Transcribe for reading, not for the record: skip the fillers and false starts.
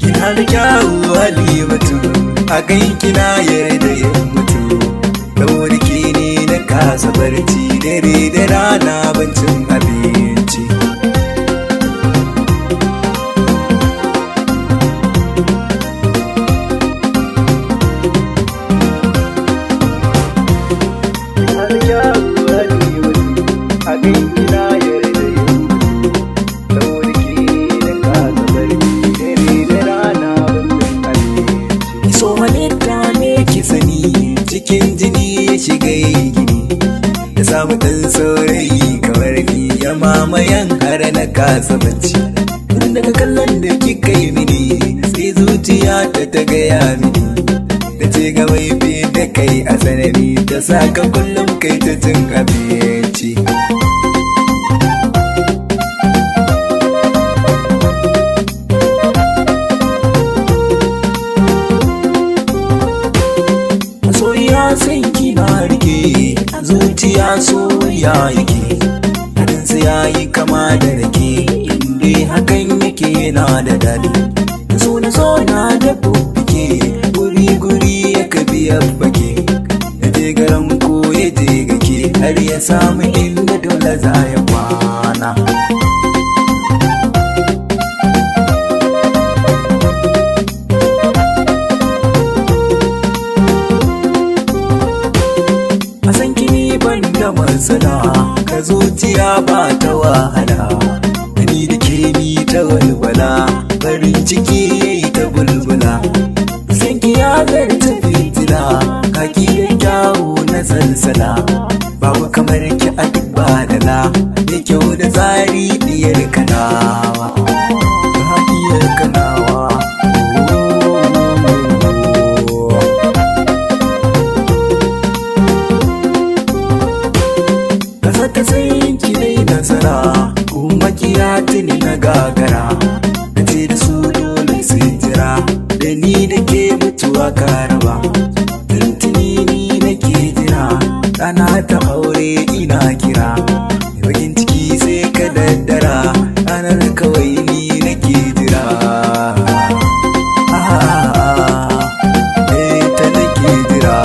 Kina da kyawu Halimatu, a ganki na yarda ya mutu. Dauriki ne na kasa barci, dare da rana ban cin abinci. Kina da kyawu Halimatu, a ganki na yarda ya mutu. Dauriki ne na kasa barci, dare da rana ban cin abinci. So halitta ne ki sani, cikin jini ya shiga yi gini, ya samu ɗan saurayi kamar ni ya mamayan har na kasa bacci. Tun daga kallon da kika yi mini, sai zuciya ta gaya mini, da ce ga mai fi da kai a sanari, ta saka kullum kai ta cin abinci. Sai kina rike a zuciya soya yake, harinsa ya yi kama da rake, inda hakan yake yana da dadi. Da suna da bubbuke, guri-guri ya kabi ya bake, da je garan ko ya je gake, har ya samu inda dole za ya kwana. Matsala ka zuciya ba ta wahala, ni da ke ni ta walwala, farin ciki yayi ta bulbula. San ki ya zarta fitila, kaki da kyawu na salsala, babu kamar ki a duk badala, da kyau da tsari diyar kanawa, diyar kanawa. Ta sayin ki dai nasara, kuma kiya tuni na gagara, da ce da su dole su jira, da ni da ke mutuwa karaba. Tuntuni ni nake jira, ɗana ta aure ina kira, bakin ciki sai ka daddara, ranar kawai ni nake jira. Ta nake jira.